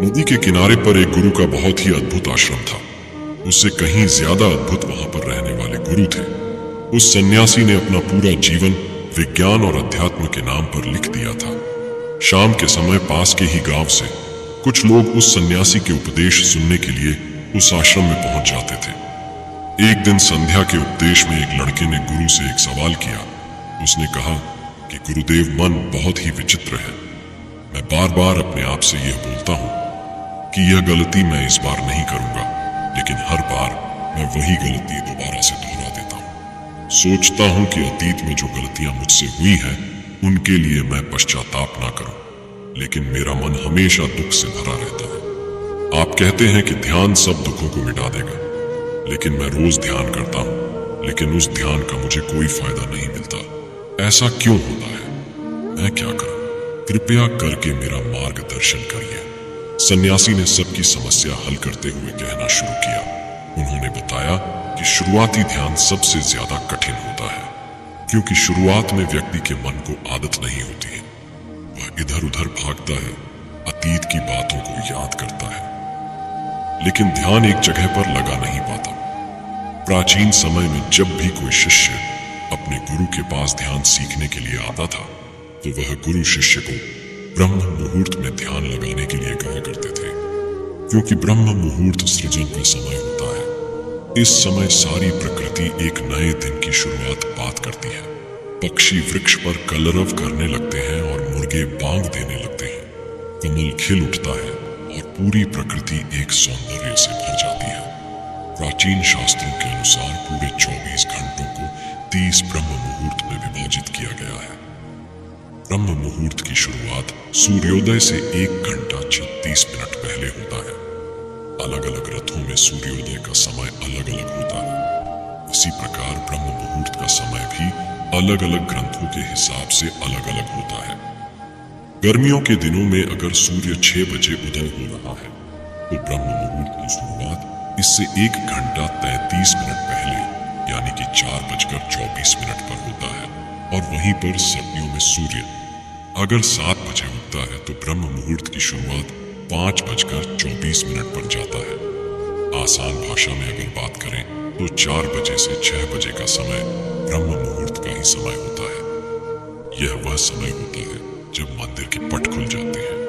नदी के किनारे पर एक गुरु का बहुत ही अद्भुत आश्रम था। उससे कहीं ज्यादा अद्भुत वहां पर रहने वाले गुरु थे। उस सन्यासी ने अपना पूरा जीवन विज्ञान और अध्यात्म के नाम पर लिख दिया था। शाम के समय पास के ही गांव से कुछ लोग उस सन्यासी के उपदेश सुनने के लिए उस आश्रम में पहुंच जाते थे। एक दिन संध्या के उपदेश में एक लड़के ने गुरु से एक सवाल किया। उसने कहा कि गुरुदेव, मन बहुत ही विचित्र है। मैं बार बार अपने आप से यह बोलता हूं कि यह गलती मैं इस बार नहीं करूंगा, लेकिन हर बार मैं वही गलती दोबारा से दोहरा देता हूं। सोचता हूं कि अतीत में जो गलतियां मुझसे हुई हैं उनके लिए मैं पश्चाताप ना करूं, लेकिन मेरा मन हमेशा दुख से भरा रहता है। आप कहते हैं कि ध्यान सब दुखों को मिटा देगा, लेकिन मैं रोज ध्यान करता हूं, लेकिन उस ध्यान का मुझे कोई फायदा नहीं मिलता। ऐसा क्यों होता है? मैं क्या करूं? कृपया करके मेरा मार्गदर्शन करिए। सन्यासी ने सबकी समस्या हल करते हुए कहना शुरू किया। उन्होंने बताया कि शुरुआती ध्यान सबसे ज्यादा कठिन होता है, क्योंकि शुरुआत में व्यक्ति के मन को आदत नहीं होती है। वह इधर उधर भागता है, अतीत की बातों को याद करता है, लेकिन ध्यान एक जगह पर लगा नहीं पाता। प्राचीन समय में जब भी कोई शिष्य अपने गुरु के पास ध्यान सीखने के लिए आता था, तो वह गुरु शिष्य को ब्रह्म मुहूर्त में ध्यान लगाने के लिए कहा करते थे, क्योंकि ब्रह्म मुहूर्त सृजन का समय होता है। इस समय सारी प्रकृति एक नए दिन की शुरुआत बात करती है। पक्षी वृक्ष पर कलरव करने लगते हैं और मुर्गे बांग देने लगते हैं। कमल खिल उठता है और पूरी प्रकृति एक सौंदर्य से भर जाती है। प्राचीन शास्त्रों के अनुसार पूरे 24 घंटों को 30 ब्रह्म मुहूर्त में विभाजित किया गया है। ब्रह्म मुहूर्त की शुरुआत सूर्योदय से 1 घंटा 36 मिनट पहले होता है। अलग अलग रथों में सूर्योदय का समय अलग अलग होता है। इसी प्रकार ब्रह्म मुहूर्त का समय भी अलग अलग ग्रंथों के हिसाब से अलग अलग होता है। गर्मियों के दिनों में अगर सूर्य 6 बजे उदय हो रहा है, तो ब्रह्म मुहूर्त की शुरुआत इससे 1 घंटा 33 मिनट पहले यानी कि 4:24 पर होता है। और वहीं पर सर्दियों में सूर्य अगर 7 बजे उगता है, तो ब्रह्म मुहूर्त की शुरुआत 5:24 पर जाता है। आसान भाषा में अगर बात करें तो 4 बजे से 6 बजे का समय ब्रह्म मुहूर्त का ही समय होता है। यह वह समय होता है जब मंदिर के पट खुल जाते हैं।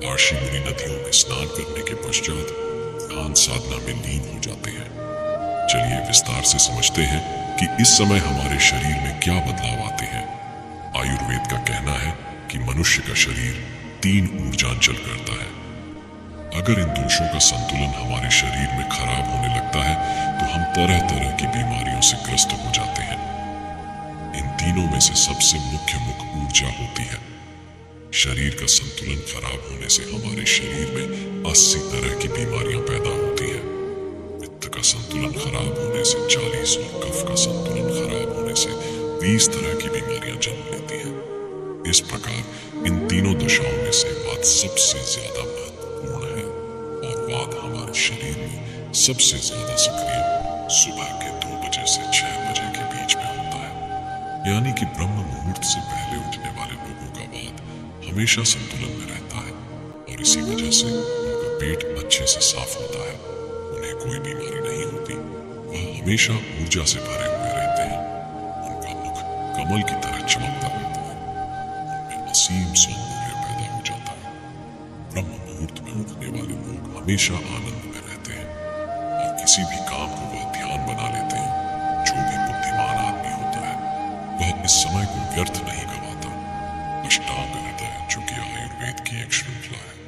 ऋषि मुनि नदियों में स्नान करने के पश्चात ध्यान साधना में लीन हो जाते हैं। चलिए विस्तार से समझते हैं कि इस समय हमारे शरीर में क्या बदलाव आते हैं। आयुर्वेद का कहना है कि मनुष्य का शरीर 3 ऊर्जांचल करता है। अगर इन दोषों का संतुलन हमारे शरीर में खराब होने लगता है, तो हम तरह तरह की बीमारियों से ग्रस्त हो जाते हैं। इन तीनों में से सबसे मुख्य ऊर्जा होती है। शरीर का संतुलन खराब होने से हमारे शरीर में 80 तरह की बीमारियां पैदा होती हैं। पित्त का संतुलन खराब होने से 40 और कफ का संतुलन खराब होने से 20 तरह की बीमारियां जन्म लेती हैं। इस प्रकार इन तीनों दशाओं में से वात सबसे ज्यादा महत्वपूर्ण है, और वात हमारे शरीर में सबसे ज्यादा सक्रिय सुबह के 2 बजे से 6 बजे के बीच में होता है। यानी कि ब्रह्म मुहूर्त से पहले उठने वाले लोगों का वात हमेशा संतुलन में रहता है, और इसी वजह से उनका पेट अच्छे से साफ होता है। उन्हें कोई बीमारी नहीं होती। वह हमेशा ऊर्जा से भरे हुए रहते हैं। उनका मुख कमल की तरह चमकता रहता है। उनमें असीम सौंदर्य पैदा हो जाता है। ब्रह्म मुहूर्त में उठने वाले लोग हमेशा आनंद में रहते हैं, और किसी भी काम को वह ध्यान बना लेते हैं। जो भी बुद्धिमान आदमी होता है, वह इस समय को व्यर्थ नहीं गवाता। अष्टांग हृदय, जो कि आयुर्वेद की एक श्रृंखला है,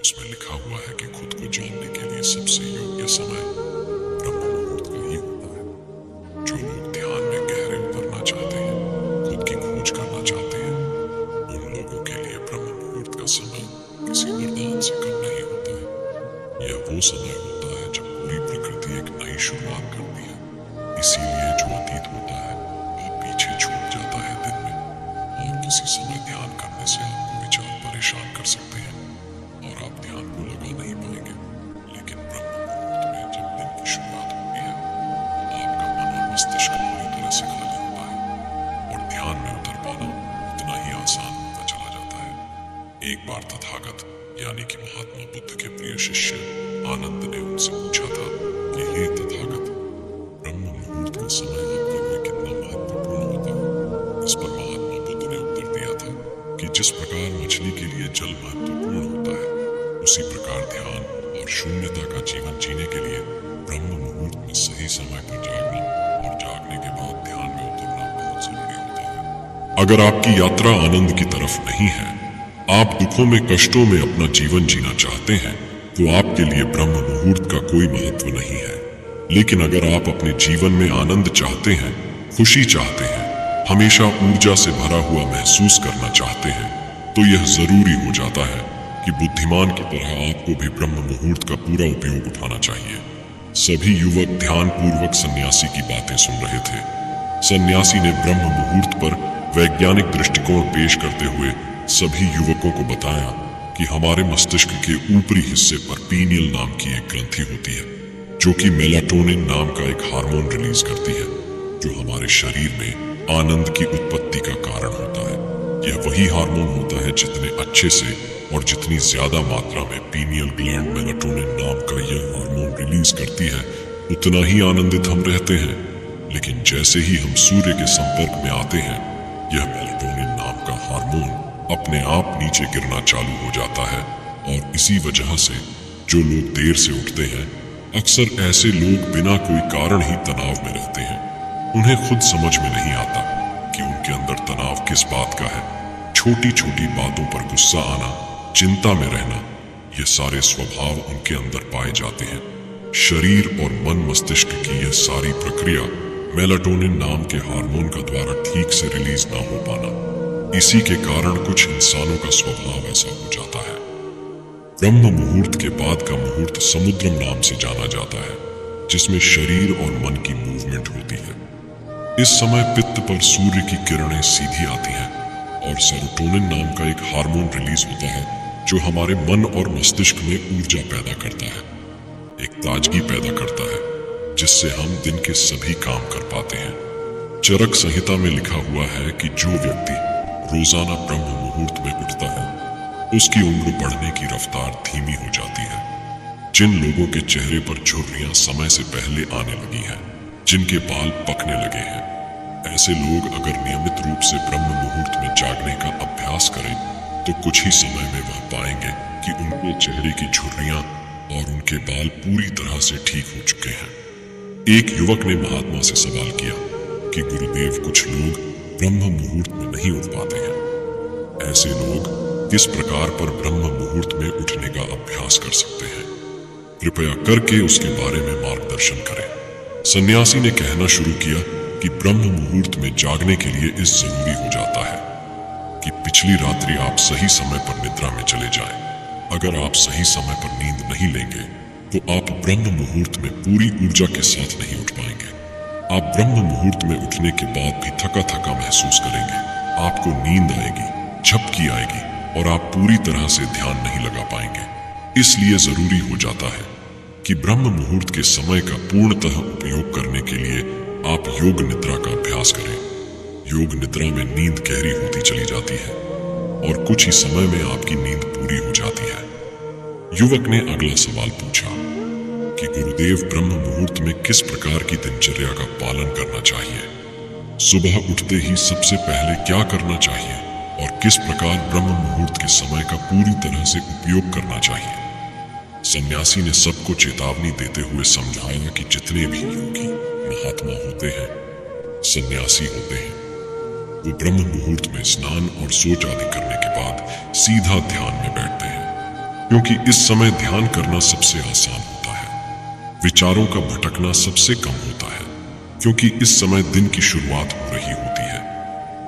उसमें लिखा हुआ है कि खुद को जानने के लिए सबसे योग्य समय ब्रह्म मुहूर्त का ही होता है। जो लोग ध्यान में गहरे उतरना चाहते हैं, खुद की खोज करना चाहते हैं, उन लोगों के लिए ब्रह्म मुहूर्त का समय किसी वरदान से कम नहीं होता है। यह वो समय होता है जब पूरी प्रकृति एक नई शुरुआत करती है। इसीलिए जो अतीत होता है वह पीछे छूट जाता है दिन में, और किसी समय ध्यान करने से आपको विचार परेशान कर सकते हैं और आप ध्यान को लगा नहीं पाएंगे। लेकिन ब्रह्म मुहूर्त में जब दिन की शुरुआत होती है, तो आपका मन और मस्तिष्क पूरी तरह से खाली होता है, और ध्यान में उतर पाना उतना ही आसान होता चला जाता है। एक बार तथागत यानी कि महात्मा बुद्ध के प्रिय शिष्य आनंद ने उनसे पूछा था कि हे तथागत, ब्रह्म मुहूर्त का समय आपके लिए कितना महत्वपूर्ण होता है। इस पर महात्मा बुद्ध ने उत्तर दिया था कि जिस प्रकार मछली के लिए जल महत्वपूर्ण होता है, उसी प्रकार ध्यान और शून्यता का जीवन जीने के लिए ब्रह्म मुहूर्त में सही समय पर जागना और जागने के बाद ध्यान में उतरना बहुत जरूरी होता है। अगर आपकी यात्रा आनंद की तरफ नहीं है, आप दुखों में कष्टों में अपना जीवन जीना चाहते हैं, तो आपके लिए ब्रह्म मुहूर्त का कोई महत्व नहीं है। लेकिन अगर आप अपने जीवन में आनंद चाहते हैं, खुशी चाहते हैं, हमेशा ऊर्जा से भरा हुआ महसूस करना चाहते हैं, तो यह जरूरी हो जाता है कि बुद्धिमान की तरह आपको भी ब्रह्म मुहूर्त का पूरा उपयोग उठाना चाहिए। सभी युवक ध्यान पूर्वक सन्यासी की बातें सुन रहे थे। सन्यासी ने ब्रह्म मुहूर्त पर वैज्ञानिक दृष्टिकोण पेश करते हुए सभी युवकों को बताया कि हमारे मस्तिष्क के ऊपरी हिस्से पर पीनियल नाम की एक ग्रंथि होती है, जो कि मेलाटोनिन नाम का एक हार्मोन रिलीज करती है, जो हमारे शरीर में आनंद की उत्पत्ति का कारण होता है। यह वही हार्मोन होता है जितने अच्छे से और जितनी ज्यादा मात्रा में पीनियल ग्लैंड मेलाटोनिन नाम का यह हार्मोन रिलीज करती है, उतना ही आनंदित हम रहते हैं। लेकिन जैसे ही हम सूर्य के संपर्क में आते हैं, यह मेलाटोनिन नाम का हार्मोन अपने आप नीचे गिरना चालू हो जाता है। और इसी वजह से जो लोग देर से उठते हैं, अक्सर ऐसे लोग बिना कोई कारण ही तनाव में रहते हैं। उन्हें खुद समझ में नहीं आता कि उनके अंदर तनाव किस बात का है। छोटी छोटी बातों पर गुस्सा आना, चिंता में रहना, ये सारे स्वभाव उनके अंदर पाए जाते हैं। शरीर और मन मस्तिष्क की यह सारी प्रक्रिया मेलाटोनिन नाम के हार्मोन का द्वारा ठीक से रिलीज ना हो पाना, इसी के कारण कुछ इंसानों का स्वभाव ऐसा हो जाता है। ब्रह्म मुहूर्त के बाद का मुहूर्त समुद्रम नाम से जाना जाता है, जिसमें शरीर और मन की मूवमेंट होती है। इस समय पित्त पर सूर्य की किरणें सीधी आती हैं और सेरोटोनिन नाम का एक हार्मोन रिलीज होता है, जो हमारे मन और मस्तिष्क में ऊर्जा पैदा करता है, एक ताजगी पैदा करता है, जिससे हम दिन के सभी काम कर पाते हैं। चरक संहिता में लिखा हुआ है कि जो व्यक्ति रोजाना ब्रह्म मुहूर्त में उठता है, उसकी उम्र बढ़ने की रफ्तार धीमी हो जाती है। जिन लोगों के चेहरे पर झुर्रियां समय से पहले आने लगी हैं, जिनके बाल पकने लगे हैं, ऐसे लोग अगर नियमित रूप से ब्रह्म मुहूर्त में जागने का अभ्यास करें, तो कुछ ही समय में वह पाएंगे कि उनके चेहरे की झुर्रियां और उनके बाल पूरी तरह से ठीक हो चुके हैं। एक युवक ने महात्मा से सवाल किया कि गुरुदेव, कुछ लोग ब्रह्म मुहूर्त में नहीं उठ पाते हैं, ऐसे लोग किस प्रकार पर ब्रह्म मुहूर्त में उठने का अभ्यास कर सकते हैं? कृपया करके उसके बारे में मार्गदर्शन करें। सन्यासी ने कहना शुरू किया कि ब्रह्म मुहूर्त में जागने के लिए इस जरूरी हो जाता है कि पिछली रात्रि आप सही समय पर निद्रा में चले जाएं। अगर आप सही समय पर नींद नहीं लेंगे, तो आप ब्रह्म मुहूर्त में पूरी ऊर्जा के साथ नहीं उठ पाएंगे। आप ब्रह्म मुहूर्त में उठने के बाद भी थका थका महसूस करेंगे, आपको नींद आएगी, झपकी आएगी और आप पूरी तरह से ध्यान नहीं लगा पाएंगे। इसलिए जरूरी हो जाता है कि ब्रह्म मुहूर्त के समय का पूर्णतः उपयोग करने के लिए आप योग निद्रा का अभ्यास करें। योग निद्रा में नींद गहरी होती चली जाती है और कुछ ही समय में आपकी नींद पूरी हो जाती है। युवक ने अगला सवाल पूछा कि गुरुदेव, ब्रह्म मुहूर्त में किस प्रकार की दिनचर्या का पालन करना चाहिए? सुबह उठते ही सबसे पहले क्या करना चाहिए और किस प्रकार ब्रह्म मुहूर्त के समय का पूरी तरह से उपयोग करना चाहिए? सन्यासी ने सबको चेतावनी देते हुए समझाया कि जितने भी योगी महात्मा होते हैं, सन्यासी होते हैं, वो ब्रह्म मुहूर्त में स्नान और सोच आदि करने के बाद सीधा ध्यान में बैठते हैं, क्योंकि इस समय ध्यान करना सबसे आसान होता है। विचारों का भटकना सबसे कम होता है, क्योंकि इस समय दिन की शुरुआत हो रही होती है,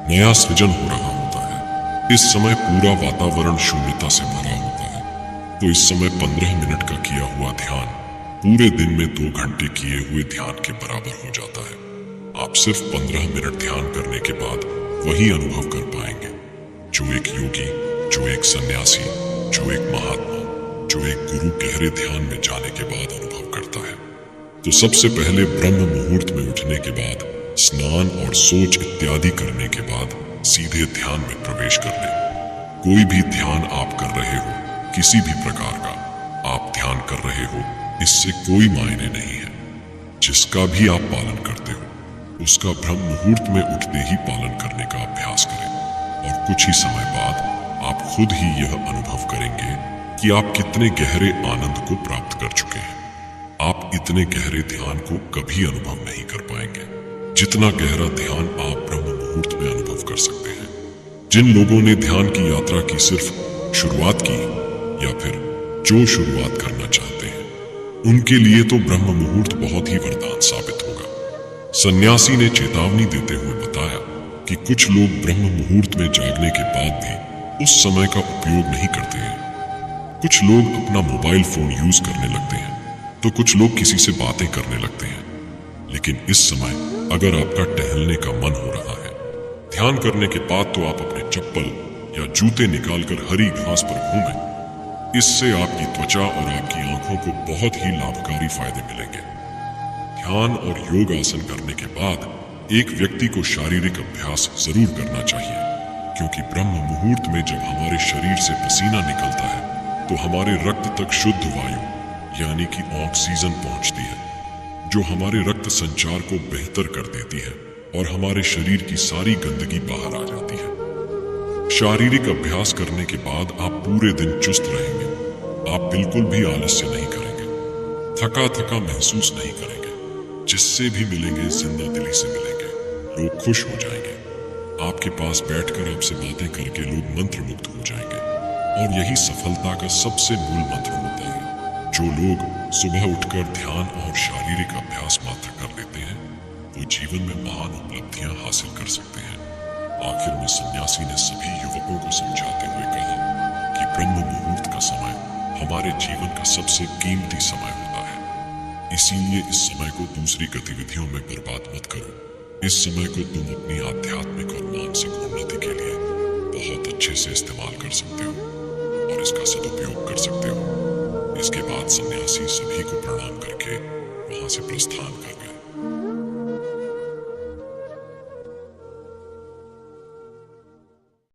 नया सृजन हो रहा होता है। इस समय पूरा वातावरण शून्यता से भरा होता है, तो इस समय 15 मिनट का किया हुआ ध्यान पूरे दिन में 2 घंटे किए हुए ध्यान के बराबर हो जाता है। आप सिर्फ 15 मिनट ध्यान करने के बाद वही अनुभव कर पाएंगे जो एक योगी, जो एक सन्यासी, जो एक महात्मा, जो एक गुरु गहरे ध्यान में जाने के बाद अनुभव करता है। तो सबसे पहले ब्रह्म मुहूर्त में उठने के बाद स्नान और सोच इत्यादि करने के बाद सीधे ध्यान में प्रवेश कर लें। कोई भी ध्यान आप कर रहे हो, किसी भी प्रकार का आप ध्यान कर रहे हो, इससे कोई मायने नहीं है। जिसका भी आप पालन करते हो उसका ब्रह्म मुहूर्त में उठते ही पालन करने का अभ्यास करें और कुछ ही समय बाद आप खुद ही यह अनुभव करेंगे कि आप कितने गहरे आनंद को प्राप्त कर चुके हैं। आप इतने गहरे ध्यान को कभी अनुभव नहीं कर पाएंगे जितना गहरा ध्यान आप ब्रह्म मुहूर्त में अनुभव कर सकते हैं। जिन लोगों ने ध्यान की यात्रा की सिर्फ शुरुआत की या फिर जो शुरुआत करना चाहते हैं उनके लिए तो ब्रह्म मुहूर्त बहुत ही वरदान साबित होगा। सन्यासी ने चेतावनी देते हुए बताया कि कुछ लोग ब्रह्म मुहूर्त में जागने के बाद भी उस समय का उपयोग नहीं करते हैं। कुछ लोग अपना मोबाइल फोन यूज करने लगते हैं तो कुछ लोग किसी से बातें करने लगते हैं। लेकिन इस समय अगर आपका टहलने का मन हो रहा है, ध्यान करने के बाद तो आप अपने चप्पल या जूते निकालकर हरी घास पर घूमें। इससे आपकी त्वचा और आपकी आंखों को बहुत ही लाभकारी फायदे मिलेंगे। ध्यान और योग आसन करने के बाद एक व्यक्ति को शारीरिक अभ्यास जरूर करना चाहिए, क्योंकि ब्रह्म मुहूर्त में जब हमारे शरीर से पसीना निकलता है तो हमारे रक्त तक शुद्ध वायु यानी कि ऑक्सीजन पहुंचती है, जो हमारे रक्त संचार को बेहतर कर देती है और हमारे शरीर की सारी गंदगी बाहर आ जाती है। शारीरिक अभ्यास करने के बाद आप पूरे दिन चुस्त रहेंगे। आप बिल्कुल भी आलस्य नहीं करेंगे, थका थका महसूस नहीं करेंगे। जिससे भी मिलेंगे जिंदा दिली से मिलेंगे, लोग खुश हो जाएंगे। आपके पास बैठकर आपसे बातें करके लोग मंत्रमुग्ध हो जाएंगे। और यही सफलता का सबसे मूल मंत्र होता है। जो लोग सुबह उठकर ध्यान और शारीरिक अभ्यास मात्र कर लेते हैं वो जीवन में महान उपलब्धियां हासिल कर सकते हैं। आखिर में सन्यासी ने सभी युवकों को समझाते हुए कहा कि ब्रह्म मुहूर्त का समय हमारे जीवन का सबसे कीमती समय होता है। इसीलिए इस समय को दूसरी गतिविधियों में बर्बाद मत करो। इस समय को तुम अपनी आध्यात्मिक और मानसिक उन्नति के लिए बहुत अच्छे से इस्तेमाल कर सकते हो और इसका सदुपयोग कर सकते हो। इसके बाद सन्यासी सभी को प्रणाम करके वहां से प्रस्थान कर गए।